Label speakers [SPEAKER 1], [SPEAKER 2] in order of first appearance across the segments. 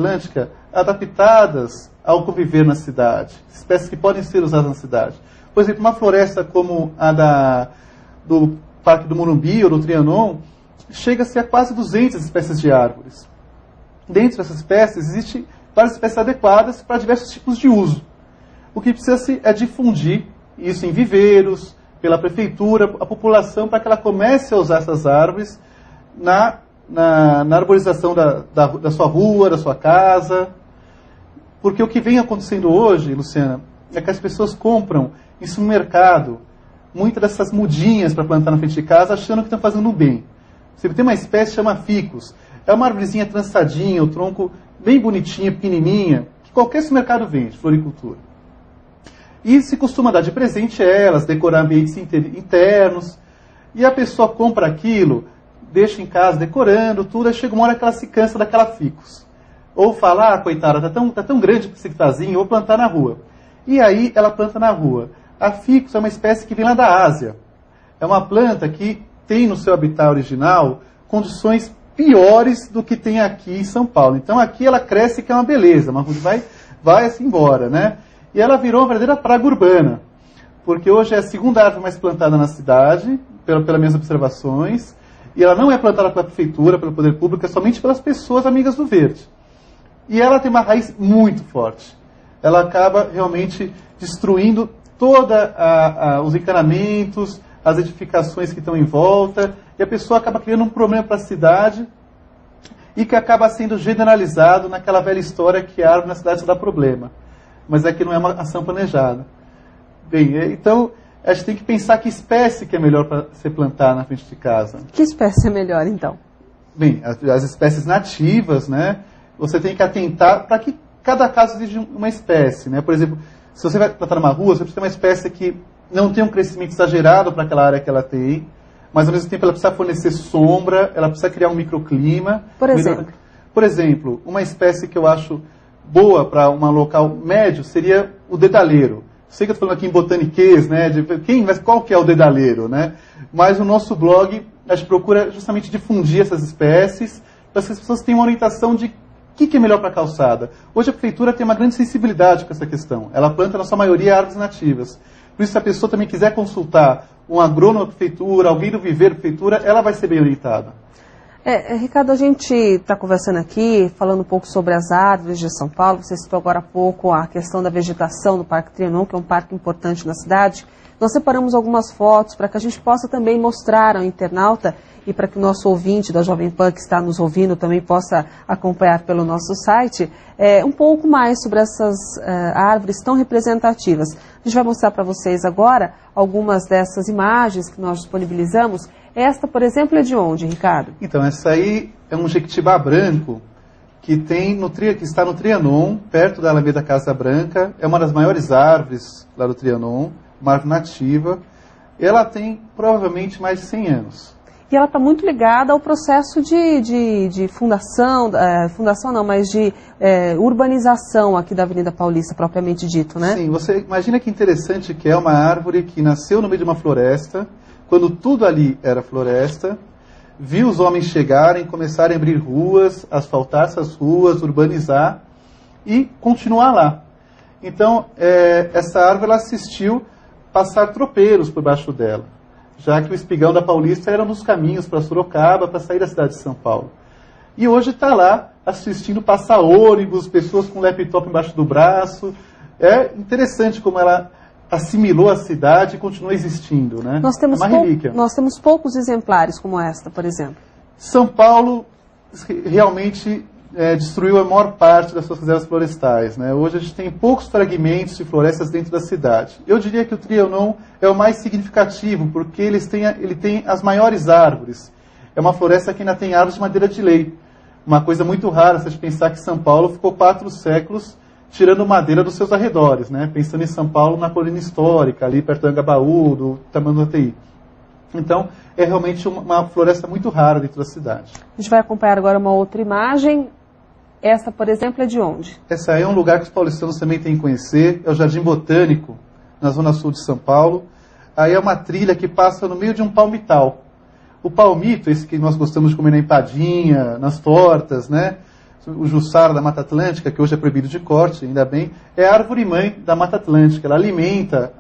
[SPEAKER 1] atlântica adaptadas ao conviver na cidade, espécies que podem ser usadas na cidade. Por exemplo, uma floresta como a do Parque do Morumbi ou do Trianon, chega-se a quase 200 espécies de árvores. Dentro dessas espécies, existem várias espécies adequadas para diversos tipos de uso. O que precisa é difundir isso em viveiros, pela prefeitura, a população, para que ela comece a usar essas árvores na arborização da sua rua, da sua casa. Porque o que vem acontecendo hoje, Luciana, é que as pessoas compram isso no mercado, muitas dessas mudinhas para plantar na frente de casa, achando que estão fazendo bem. Você tem uma espécie que chama ficus. É uma árvorezinha trançadinha, o tronco bem bonitinho, pequenininha, que qualquer supermercado vende, floricultura. E se costuma dar de presente a elas, decorar ambientes internos. E a pessoa compra aquilo, deixa em casa decorando, tudo, aí chega uma hora que ela se cansa daquela ficus. Ou fala, coitada, tá tão grande esse vasinho, vou plantar na rua. E aí ela planta na rua. A ficus é uma espécie que vem lá da Ásia. É uma planta que tem no seu habitat original condições piores do que tem aqui em São Paulo. Então aqui ela cresce, que é uma beleza, mas vai assim embora, né? E ela virou uma verdadeira praga urbana, porque hoje é a segunda árvore mais plantada na cidade, pelas minhas observações, e ela não é plantada pela prefeitura, pelo poder público, é somente pelas pessoas amigas do verde. E ela tem uma raiz muito forte. Ela acaba realmente destruindo todos os encanamentos, as edificações que estão em volta, e a pessoa acaba criando um problema para a cidade, e que acaba sendo generalizado naquela velha história que a árvore na cidade só dá problema. Mas é que não é uma ação planejada. Bem, então, a gente tem que pensar que espécie que é melhor para ser plantada na frente de casa.
[SPEAKER 2] Que espécie é melhor, então?
[SPEAKER 1] Bem, as espécies nativas, né? Você tem que atentar para que cada caso exige uma espécie, né? Por exemplo, se você vai plantar numa rua, você precisa ter uma espécie que não tem um crescimento exagerado para aquela área que ela tem, mas ao mesmo tempo ela precisa fornecer sombra, ela precisa criar um microclima.
[SPEAKER 2] Por exemplo,
[SPEAKER 1] uma espécie que eu acho boa para um local médio seria o dedaleiro. Sei que eu estou falando aqui em botaniquês, né? Qual que é o dedaleiro, né? Mas o nosso blog, a gente procura justamente difundir essas espécies para que as pessoas tenham uma orientação de o que é melhor para a calçada. Hoje a prefeitura tem uma grande sensibilidade com essa questão. Ela planta, na sua maioria, árvores nativas. Por isso, se a pessoa também quiser consultar um agrônomo da prefeitura, alguém do viveiro da prefeitura, ela vai ser bem orientada.
[SPEAKER 2] Ricardo, a gente está conversando aqui, falando um pouco sobre as árvores de São Paulo. Você citou agora há pouco a questão da vegetação do Parque Trianon, que é um parque importante na cidade. Nós separamos algumas fotos para que a gente possa também mostrar ao internauta e para que o nosso ouvinte da Jovem Pan que está nos ouvindo também possa acompanhar pelo nosso site, um pouco mais sobre essas árvores tão representativas. A gente vai mostrar para vocês agora algumas dessas imagens que nós disponibilizamos. Esta, por exemplo, é de onde, Ricardo?
[SPEAKER 1] Então, essa aí é um jequitibá branco que está no Trianon, perto da Alameda Casa Branca. É uma das maiores árvores lá do Trianon, uma árvore nativa. Ela tem provavelmente mais de 100 anos.
[SPEAKER 2] E ela está muito ligada ao processo de fundação, mas de urbanização aqui da Avenida Paulista, propriamente dito, né?
[SPEAKER 1] Sim, você imagina que interessante que é uma árvore que nasceu no meio de uma floresta, quando tudo ali era floresta, viu os homens chegarem, começarem a abrir ruas, asfaltar essas ruas, urbanizar e continuar lá. Então, essa árvore ela assistiu passar tropeiros por baixo dela, já que o espigão da Paulista era um dos caminhos para Sorocaba, para sair da cidade de São Paulo. E hoje está lá assistindo passar ônibus, pessoas com laptop embaixo do braço. É interessante como ela assimilou a cidade e continua existindo, né?
[SPEAKER 2] Nós temos,
[SPEAKER 1] é uma relíquia.
[SPEAKER 2] Nós temos poucos exemplares como esta, por exemplo.
[SPEAKER 1] São Paulo realmente destruiu a maior parte das suas reservas florestais, né? Hoje a gente tem poucos fragmentos de florestas dentro da cidade. Eu diria que o Trianon é o mais significativo, porque ele tem as maiores árvores. É uma floresta que ainda tem árvores de madeira de lei. Uma coisa muito rara, se a gente pensar que São Paulo ficou 4 séculos tirando madeira dos seus arredores, né? Pensando em São Paulo na colina histórica, ali perto do Angabaú, do Tamanduateí. Então, é realmente uma floresta muito rara dentro da cidade.
[SPEAKER 2] A gente vai acompanhar agora uma outra imagem. Essa, por exemplo, é de onde?
[SPEAKER 1] Essa aí é um lugar que os paulistanos também têm que conhecer, é o Jardim Botânico, na zona sul de São Paulo. Aí é uma trilha que passa no meio de um palmital. O palmito, esse que nós gostamos de comer na empadinha, nas tortas, né? o Jussara da Mata Atlântica, que hoje é proibido de corte, ainda bem, é a árvore-mãe da Mata Atlântica. Ela alimenta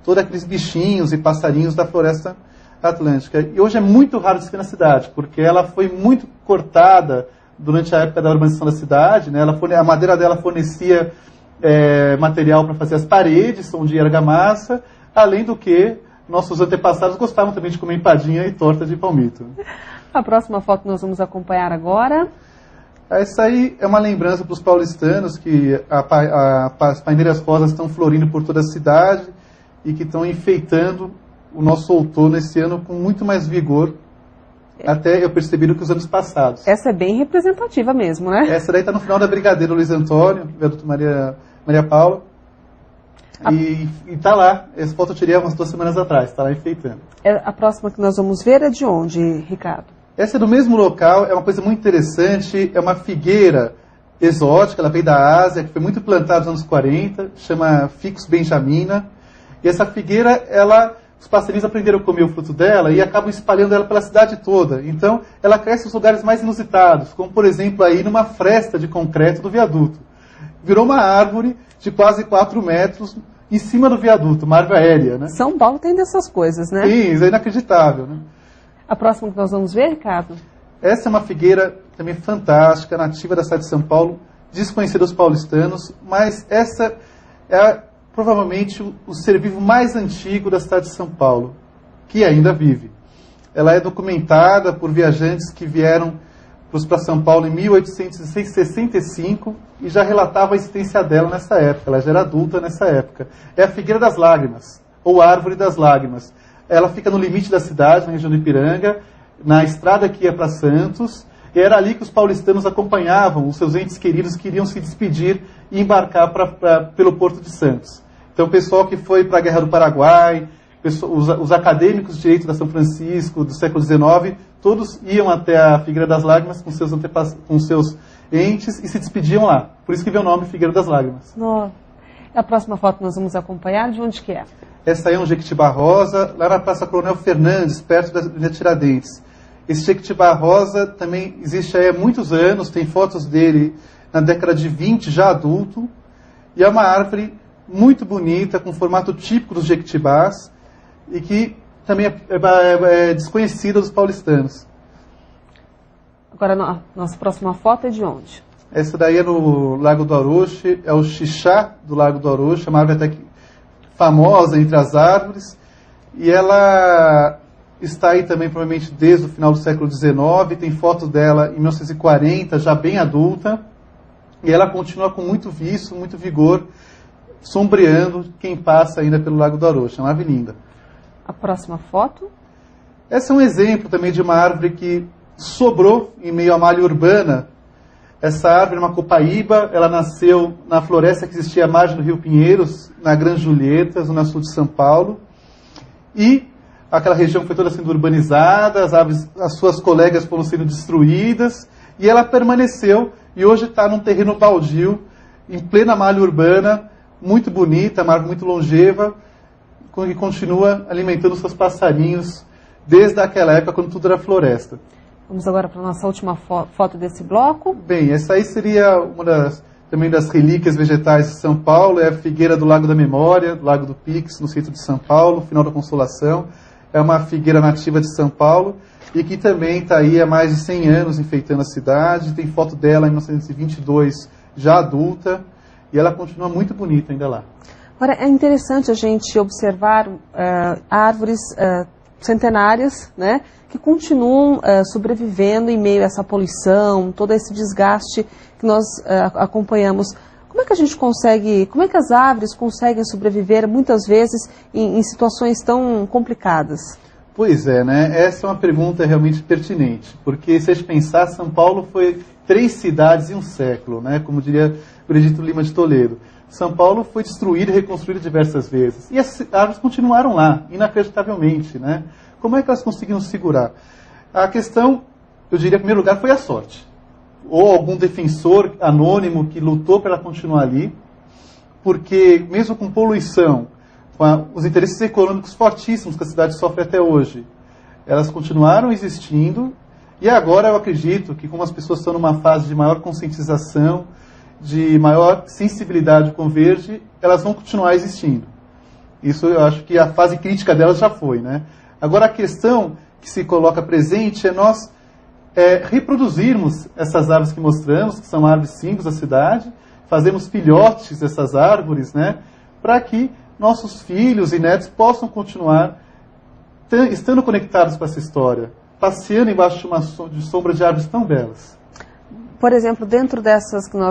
[SPEAKER 1] todos aqueles bichinhos e passarinhos da floresta atlântica. E hoje é muito raro de se ver na cidade, porque ela foi muito cortada durante a época da urbanização da cidade, né? A madeira dela fornecia material para fazer as paredes, onde era argamassa, além do que nossos antepassados gostavam também de comer empadinha e torta de palmito.
[SPEAKER 2] A próxima foto nós vamos acompanhar agora.
[SPEAKER 1] Essa aí é uma lembrança para os paulistanos que as paineiras rosas estão florindo por toda a cidade e que estão enfeitando o nosso outono esse ano com muito mais vigor, até eu percebi do que os anos passados.
[SPEAKER 2] Essa é bem representativa mesmo, né?
[SPEAKER 1] Essa daí está no final da Brigadeiro Luiz Antônio, viaduto Maria Paula. E está lá, essa foto eu tirei há umas 2 semanas atrás, está lá enfeitando.
[SPEAKER 2] A próxima que nós vamos ver é de onde, Ricardo?
[SPEAKER 1] Essa é do mesmo local, é uma coisa muito interessante, é uma figueira exótica, ela veio da Ásia, que foi muito plantada nos anos 40, chama Ficus benjamina. E essa figueira, os passarinhos aprenderam a comer o fruto dela e acabam espalhando ela pela cidade toda. Então, ela cresce nos lugares mais inusitados, como, por exemplo, aí numa fresta de concreto do viaduto. Virou uma árvore de quase 4 metros em cima do viaduto, uma árvore aérea, né?
[SPEAKER 2] São Paulo tem dessas coisas, né?
[SPEAKER 1] Sim, isso é inacreditável, né?
[SPEAKER 2] A próxima que nós vamos ver, Ricardo?
[SPEAKER 1] Essa é uma figueira também fantástica, nativa da cidade de São Paulo, desconhecida aos paulistanos, mas essa é provavelmente o ser vivo mais antigo da cidade de São Paulo, que ainda vive. Ela é documentada por viajantes que vieram para São Paulo em 1865 e já relatava a existência dela nessa época, ela já era adulta nessa época. É a Figueira das Lágrimas, ou Árvore das Lágrimas. Ela fica no limite da cidade, na região do Ipiranga, na estrada que ia para Santos, e era ali que os paulistanos acompanhavam os seus entes queridos que iriam se despedir e embarcar pelo Porto de Santos. Então o pessoal que foi para a Guerra do Paraguai, os acadêmicos de direito da São Francisco do século XIX, todos iam até a Figueira das Lágrimas com seus entes e se despediam lá. Por isso que veio o nome Figueira das Lágrimas.
[SPEAKER 2] A próxima foto nós vamos acompanhar, de onde que é?
[SPEAKER 1] Essa aí é um jequitibá rosa, lá na Praça Coronel Fernandes, perto da Avenida Tiradentes. Esse jequitibá rosa também existe há muitos anos, tem fotos dele na década de 20, já adulto, e é uma árvore muito bonita, com formato típico dos jequitibás, e que também é desconhecida dos paulistanos.
[SPEAKER 2] Agora, nossa próxima foto é de onde?
[SPEAKER 1] Essa daí é no Lago do Aroche, é o xixá do Lago do Aroche, uma árvore até que famosa entre as árvores, e ela está aí também provavelmente desde o final do século XIX, tem fotos dela em 1940, já bem adulta, e ela continua com muito vício, muito vigor, sombreando quem passa ainda pelo Lago do Aroche, é uma árvore linda.
[SPEAKER 2] A próxima foto?
[SPEAKER 1] Essa é um exemplo também de uma árvore que sobrou em meio à malha urbana. Essa árvore é uma copaíba, ela nasceu na floresta que existia à margem do Rio Pinheiros, na Grande Julieta, zona sul de São Paulo. E aquela região foi toda sendo urbanizada, as suas colegas foram sendo destruídas, e ela permaneceu, e hoje está num terreno baldio, em plena malha urbana, muito bonita, uma árvore muito longeva, que continua alimentando seus passarinhos desde aquela época, quando tudo era floresta.
[SPEAKER 2] Vamos agora para a nossa última foto desse bloco.
[SPEAKER 1] Bem, essa aí seria também das relíquias vegetais de São Paulo, é a figueira do Lago da Memória, do Lago do Pix, no centro de São Paulo, final da Consolação. É uma figueira nativa de São Paulo e que também está aí há mais de 100 anos enfeitando a cidade. Tem foto dela em 1922, já adulta, e ela continua muito bonita ainda lá.
[SPEAKER 2] Agora, é interessante a gente observar árvores centenárias, né, que continuam sobrevivendo em meio a essa poluição, todo esse desgaste que nós acompanhamos. Como é que a gente consegue, como é que as árvores conseguem sobreviver muitas vezes em situações tão complicadas?
[SPEAKER 1] Pois é, né? Essa é uma pergunta realmente pertinente, porque se a gente pensar, São Paulo foi 3 cidades em um século, né? Como diria Benedito Lima de Toledo. São Paulo foi destruída e reconstruída diversas vezes. E as árvores continuaram lá, inacreditavelmente, né? Como é que elas conseguiram segurar? A questão, eu diria, em primeiro lugar, foi a sorte. Ou algum defensor anônimo que lutou para ela continuar ali, porque mesmo com poluição, com os interesses econômicos fortíssimos que a cidade sofre até hoje, elas continuaram existindo E agora eu acredito que, como as pessoas estão numa fase de maior conscientização, de maior sensibilidade com o verde, elas vão continuar existindo. Isso eu acho que a fase crítica delas já foi, né? Agora a questão que se coloca presente é nós reproduzirmos essas árvores que mostramos, que são árvores símbolos da cidade, fazermos filhotes dessas árvores, né? Para que nossos filhos e netos possam continuar estando conectados com essa história, passeando embaixo de uma sombra de árvores tão belas.
[SPEAKER 2] Por exemplo, dentro dessas que nós